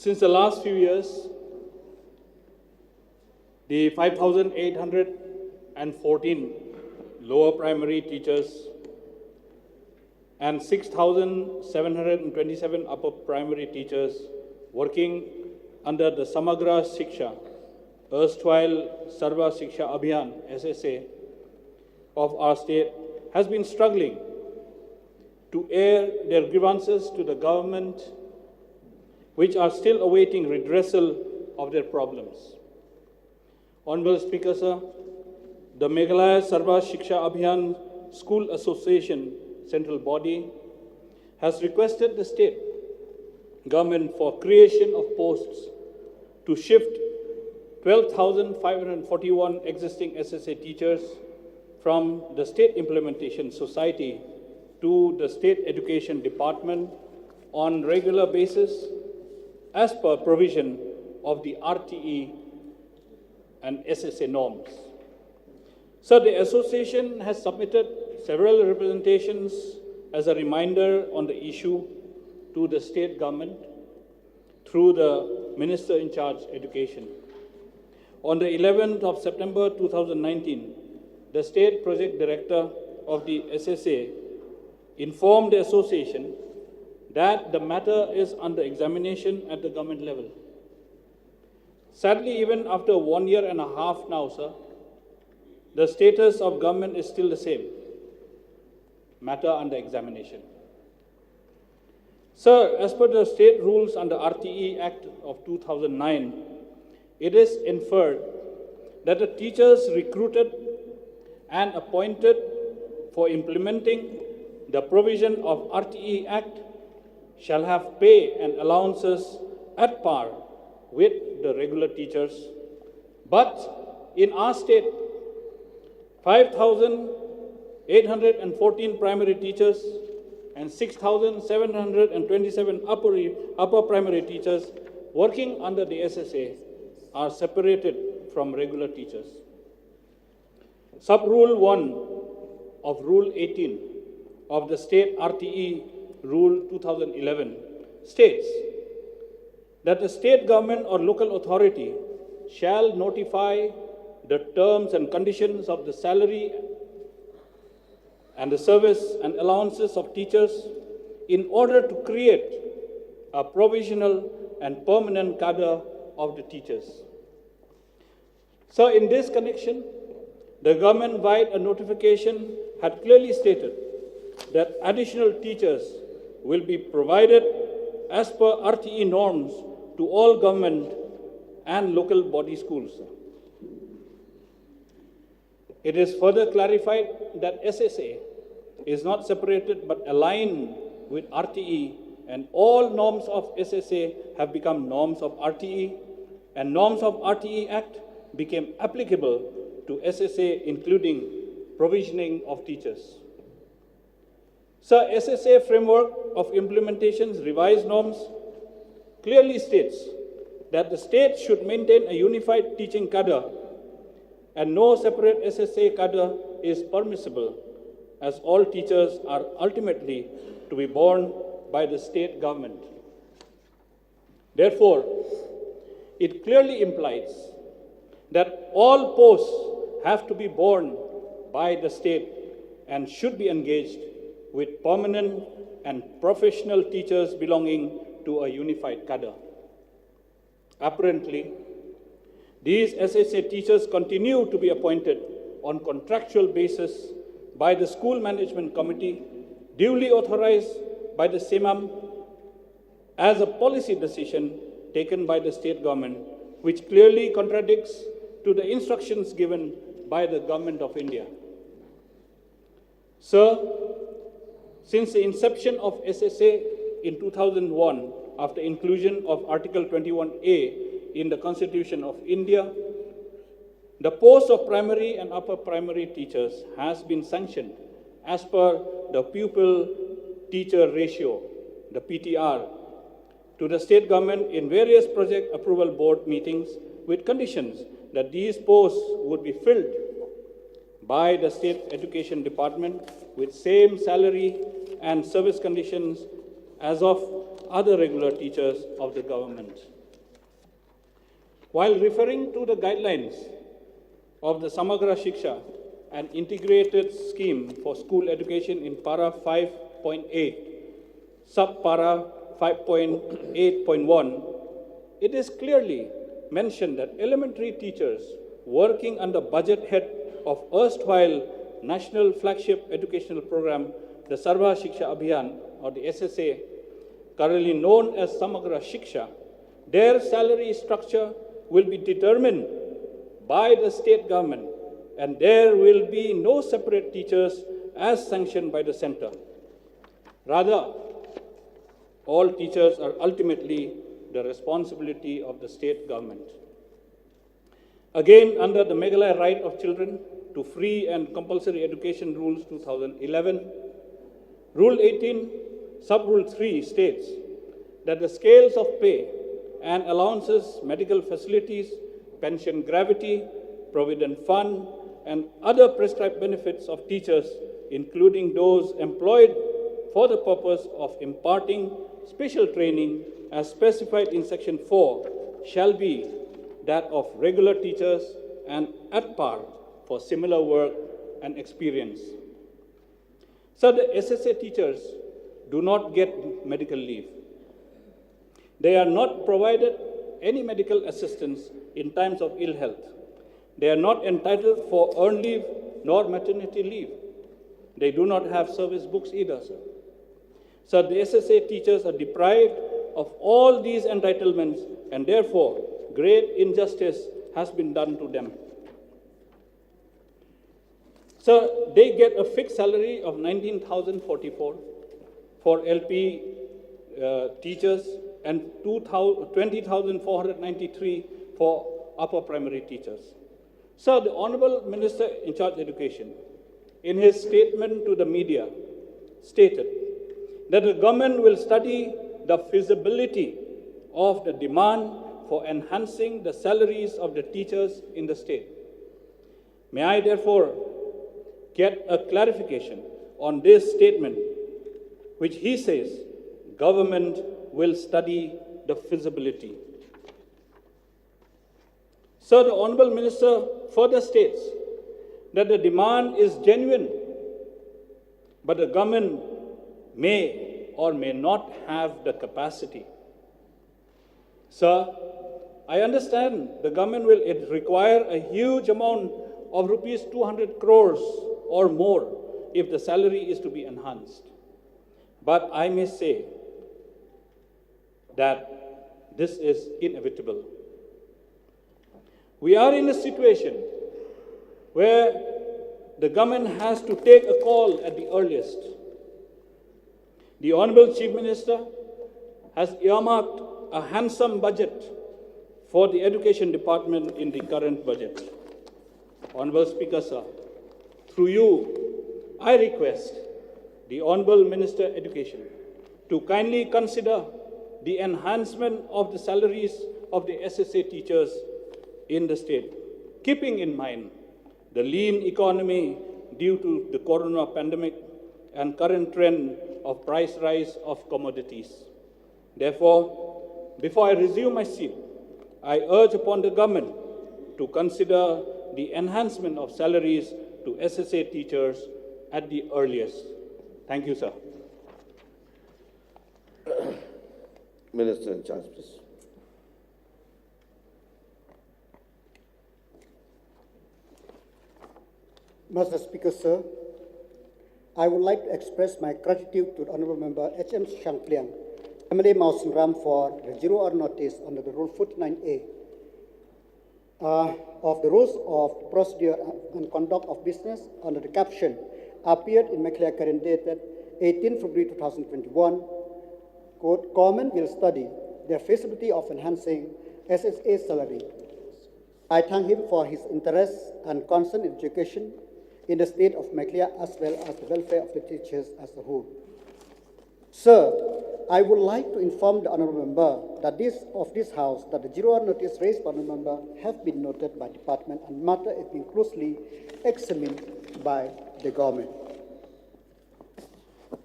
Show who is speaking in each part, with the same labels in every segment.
Speaker 1: Since the last few years, the 5,814 lower primary teachers and 6,727 upper primary teachers working under the Samagra Shiksha, erstwhile Sarva Shiksha Abhiyan, SSA, of our state has been struggling to air their grievances to the government, which are still awaiting redressal of their problems. Honorable Speaker, sir, the Meghalaya Sarva Shiksha Abhiyan School Association central body has requested the state government for creation of posts to shift 12,541 existing SSA teachers from the State Implementation Society to the State Education Department on regular basis as per provision of the RTE and SSA norms. So the association has submitted several representations as a reminder on the issue to the state government through the Minister in Charge Education. On the 11th of September 2019, the State Project Director of the SSA informed the association that the matter is under examination at the government level. Sadly, even after 1 year and a half now, sir, the status of government is still the same. Matter under examination. Sir, as per the state rules under RTE Act of 2009, it is inferred that the teachers recruited and appointed for implementing the provision of RTE Act shall have pay and allowances at par with the regular teachers. But in our state, 5,814 primary teachers and 6,727 upper primary teachers working under the SSA are separated from regular teachers. Sub-Rule 1 of Rule 18 of the State RTE Rule 2011 states that the state government or local authority shall notify the terms and conditions of the salary and the service and allowances of teachers in order to create a provisional and permanent cadre of the teachers. So in this connection, the government via a notification had clearly stated that additional teachers will be provided as per RTE norms to all government and local body schools. It is further clarified that SSA is not separated but aligned with RTE, and all norms of SSA have become norms of RTE, and norms of RTE Act became applicable to SSA, including provisioning of teachers. So SSA framework of implementation's revised norms clearly states that the state should maintain a unified teaching cadre and no separate SSA cadre is permissible, as all teachers are ultimately to be borne by the state government. Therefore, it clearly implies that all posts have to be borne by the state and should be engaged with permanent and professional teachers belonging to a unified cadre. Apparently, these SSA teachers continue to be appointed on contractual basis by the School Management Committee, duly authorized by the SEMAM as a policy decision taken by the state government, which clearly contradicts to the instructions given by the Government of India. Sir, since the inception of SSA in 2001, after inclusion of Article 21A in the Constitution of India, the post of primary and upper primary teachers has been sanctioned as per the pupil-teacher ratio, the PTR, to the state government in various project approval board meetings with conditions that these posts would be filled by the State Education Department with same salary and service conditions as of other regular teachers of the government. While referring to the guidelines of the Samagra Shiksha, an integrated scheme for school education in Para 5.8, Sub-Para 5.8.1, it is clearly mentioned that elementary teachers working under budget head of erstwhile National Flagship Educational Program, the Sarva Shiksha Abhiyan, or the SSA, currently known as Samagra Shiksha, their salary structure will be determined by the state government, and there will be no separate teachers as sanctioned by the center. Rather, all teachers are ultimately the responsibility of the state government. Again, under the Meghalaya Right of Children to Free and Compulsory Education Rules 2011, Rule 18, Sub-Rule 3 states that the scales of pay and allowances, medical facilities, pension gravity, provident fund, and other prescribed benefits of teachers, including those employed for the purpose of imparting special training as specified in Section 4, shall be that of regular teachers and at par for similar work and experience. So the SSA teachers do not get medical leave. They are not provided any medical assistance in times of ill health. They are not entitled for earned leave nor maternity leave. They do not have service books either, sir. So the SSA teachers are deprived of all these entitlements, and therefore great injustice has been done to them. So they get a fixed salary of 19,044 for LP teachers and 20,493 for upper primary teachers. So the Honorable Minister in charge of Education, in his statement to the media, stated that the government will study the feasibility of the demand for enhancing the salaries of the teachers in the state. May I therefore get a clarification on this statement, which he says government will study the feasibility. So the Honorable Minister further states that the demand is genuine, but the government may or may not have the capacity. Sir, I understand the government will require a huge amount of rupees 200 crores or more if the salary is to be enhanced. But I may say that this is inevitable. We are in a situation where the government has to take a call at the earliest. The Honorable Chief Minister has earmarked a handsome budget for the Education Department in the current budget. Honorable Speaker, sir, through you, I request the Honorable Minister Education to kindly consider the enhancement of the salaries of the SSA teachers in the state, keeping in mind the lean economy due to the corona pandemic and current trend of price rise of commodities. Therefore, before I resume my seat, I urge upon the government to consider the enhancement of salaries to SSA teachers at the earliest. Thank you, sir.
Speaker 2: Minister in charge, please.
Speaker 3: Mr. Speaker, sir, I would like to express my gratitude to the Honourable Member H.M. Shankliang, MLA Mausin Ram, for the 0-hour notice under the Rule 49A of the Rules of Procedure and Conduct of Business under the caption appeared in Meghalaya Current dated 18 February 2021. Quote, government will study the feasibility of enhancing SSA salary. I thank him for his interest and concern in education in the state of Meghalaya as well as the welfare of the teachers as a whole. Sir, I would like to inform the Honourable Member that this House that the 0-hour notice raised by the member have been noted by department and matter is being closely examined by the government.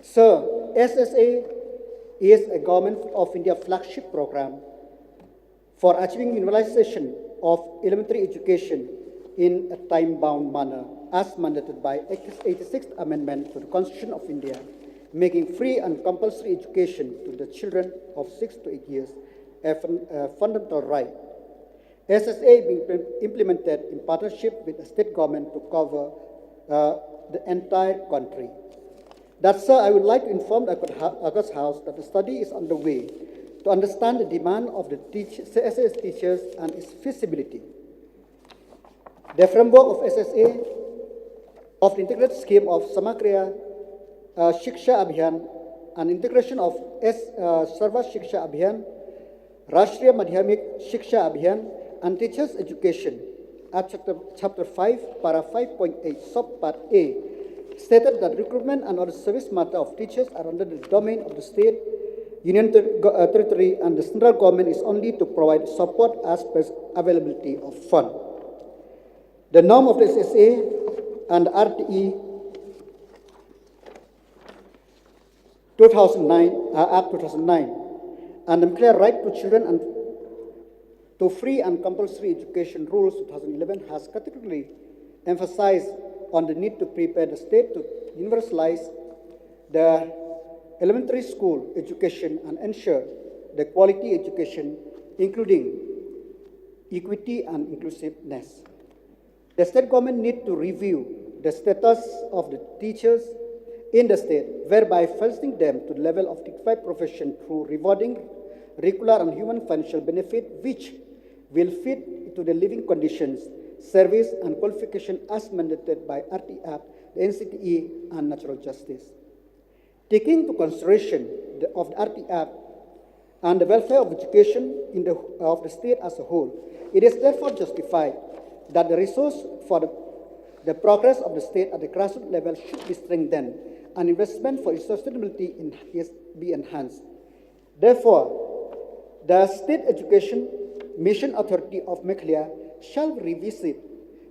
Speaker 3: Sir, SSA is a Government of India flagship program for achieving universalization of elementary education in a time-bound manner, as mandated by 86th Amendment to the Constitution of India, making free and compulsory education to the children of 6 to 8 years a fundamental right. SSA being implemented in partnership with the state government to cover the entire country. That, sir, I would like to inform the August House that the study is underway to understand the demand of the SSA teachers and its feasibility. The framework of SSA of the integrated scheme of Samagra Shiksha Abhiyan and integration of Sarva Shiksha Abhiyan, Rashtriya Madhyamik Shiksha Abhiyan, and teachers' education, at chapter 5, para 5.8, subpart A, stated that recruitment and other service matter of teachers are under the domain of the state, union territory, and the central government is only to provide support as per availability of fund. The norm of the SSA and RTE 2009, Act 2009, and the clear right to children and to free and compulsory education rules 2011 has categorically emphasized on the need to prepare the state to universalize the elementary school education and ensure the quality education, including equity and inclusiveness. The state government need to review the status of the teachers in the state, whereby fostering them to the level of dignified profession through rewarding regular and human financial benefit, which will fit into the living conditions, service, and qualification as mandated by RT Act, the NCTE, and natural justice. Taking into consideration of the RT Act and the welfare of education of the state as a whole, it is therefore justified that the resource for the progress of the state at the grassroots level should be strengthened and investment for its sustainability be enhanced. Therefore, the State Education Mission Authority of Meghalaya shall revisit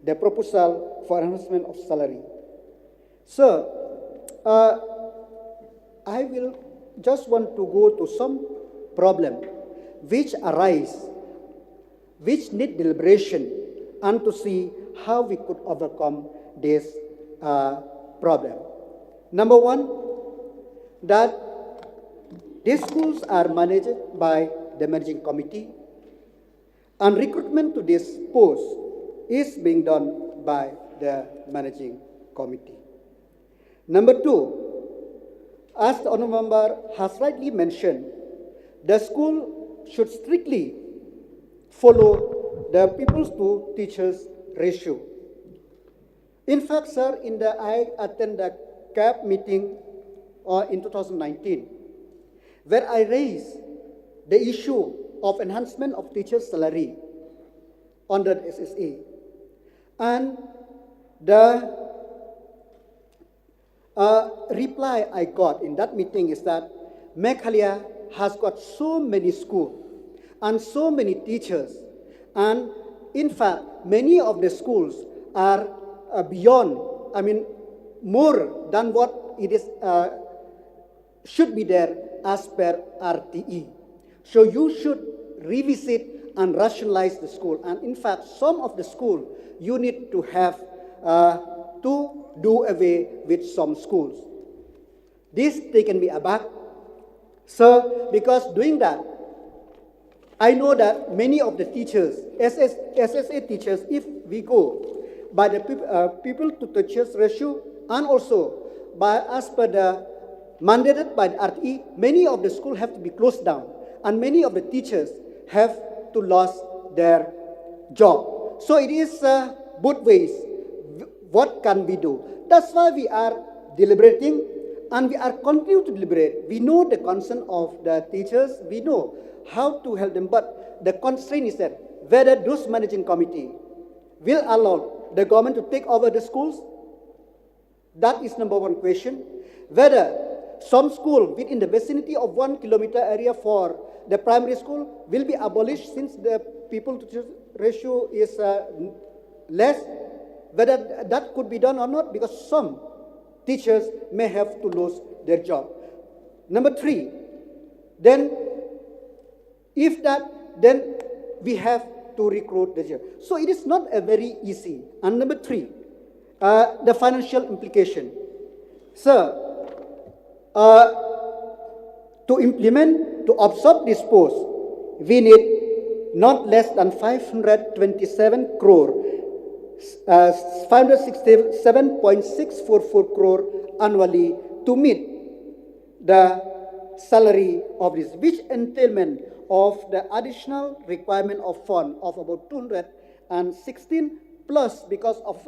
Speaker 3: the proposal for enhancement of salary. Sir, I will just want to go to some problem which arise, which need deliberation, and to see how we could overcome this problem. Number one, that these schools are managed by the managing committee, and recruitment to this post is being done by the managing committee. Number two, as the honourable member has rightly mentioned, the school should strictly follow the pupils to teachers ratio. In fact, sir, I attended the CAP meeting in 2019, where I raised the issue of enhancement of teachers' salary under the SSA. And the reply I got in that meeting is that Meghalaya has got so many schools and so many teachers, and in fact, many of the schools are more than what it is should be there as per RTE. So you should revisit and rationalize the school. And in fact, some of the school you need to have to do away with some schools. This taken me aback, sir, because doing that, I know that many of the teachers, SSA teachers, if we go by the people to teachers ratio, and also as per the mandated by the RTE, many of the schools have to be closed down, and many of the teachers have to lose their job. So it is both ways. What can we do? That's why we are deliberating, and we are continue to deliberate. We know the concern of the teachers. We know how to help them, but the constraint is that whether those managing committee will allow the government to take over the schools. That is number one question. Whether some school within the vicinity of 1 kilometer area for the primary school will be abolished since the people to teacher ratio is less, whether that could be done or not, because some teachers may have to lose their job. Number three, then if that, then we have to recruit the teacher. So it is not a very easy. And number three, the financial implication. Sir, to implement, to absorb this post, we need not less than 527 crore, 567.644 crore annually to meet the salary of this, which entailment of the additional requirement of fund of about 216 plus because of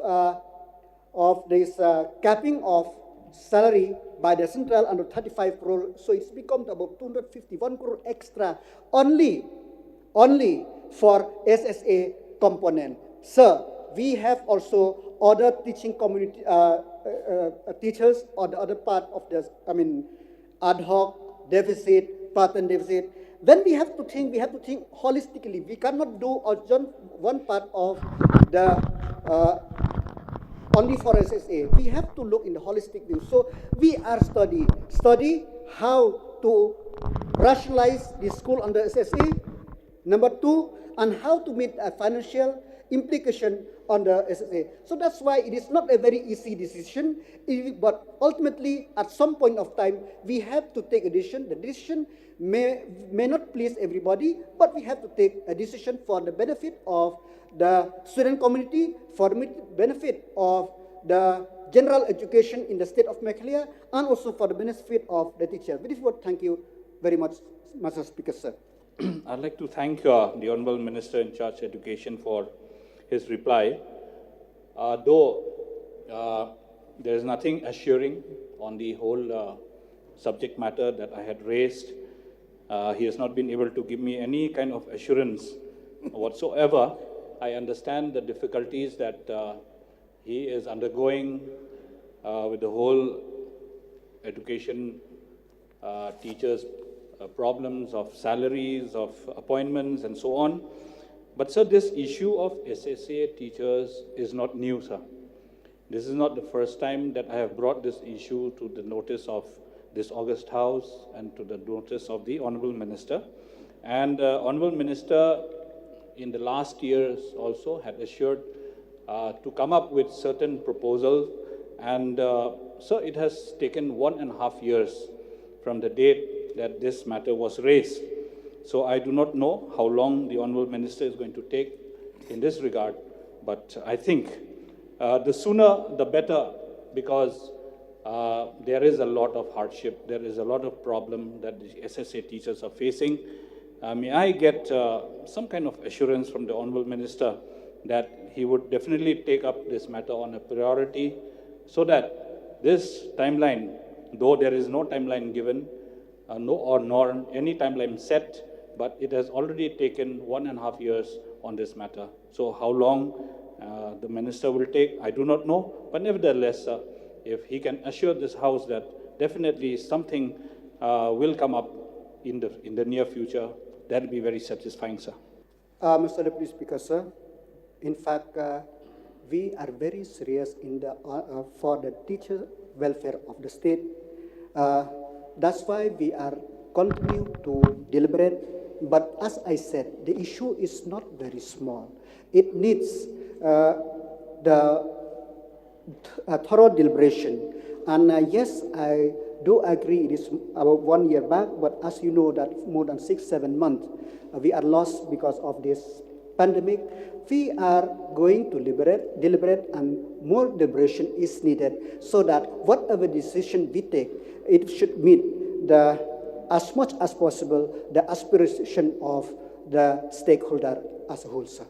Speaker 3: this capping of salary by the central under 35 crore, so it's become about 251 crore extra only for SSA component. Sir, we have also other teaching community teachers or the other part of the, ad hoc deficit, pattern deficit. When we have to think holistically. We cannot do one part of the only for SSA. We have to look in the holistic view. So we are study how to rationalize the school under SSA. Number two, and how to meet a financial implication on the SSA. So that's why it is not a very easy decision, but ultimately at some point of time, we have to take a decision. The decision may not please everybody, but we have to take a decision for the benefit of the student community, for the benefit of the general education in the state of Meghalaya, and also for the benefit of the teacher. With this word, thank you very much, Mr. Speaker, sir.
Speaker 1: I'd like to thank the Honorable Minister in charge of Education for his reply. Though there is nothing assuring on the whole subject matter that I had raised, he has not been able to give me any kind of assurance whatsoever. I understand the difficulties that he is undergoing with the whole education teachers' problems of salaries, of appointments, and so on. But, sir, this issue of SSA teachers is not new, sir. This is not the first time that I have brought this issue to the notice of this August House and to the notice of the Honorable Minister. And Honorable Minister, in the last years also, had assured to come up with certain proposals. And, sir, it has taken 1.5 years from the date that this matter was raised. So I do not know how long the Honorable Minister is going to take in this regard, but I think the sooner the better, because there is a lot of hardship, there is a lot of problem that the SSA teachers are facing. May I get some kind of assurance from the Honorable Minister that he would definitely take up this matter on a priority, so that this timeline, though there is no timeline given, nor any timeline set, but it has already taken 1.5 years on this matter. So how long the minister will take, I do not know. But nevertheless, if he can assure this House that definitely something will come up in the near future, that will be very satisfying, sir.
Speaker 3: Mr. Deputy Speaker, sir, in fact, we are very serious in the for the teacher welfare of the state. That's why we are continue to deliberate. But as I said, the issue is not very small. It needs the thorough deliberation. And yes, I do agree it is about 1 year back, but as you know that more than 6-7 months, we are lost because of this pandemic. We are going to deliberate, and more deliberation is needed so that whatever decision we take, it should meet as much as possible the aspiration of the stakeholder as a whole, sir.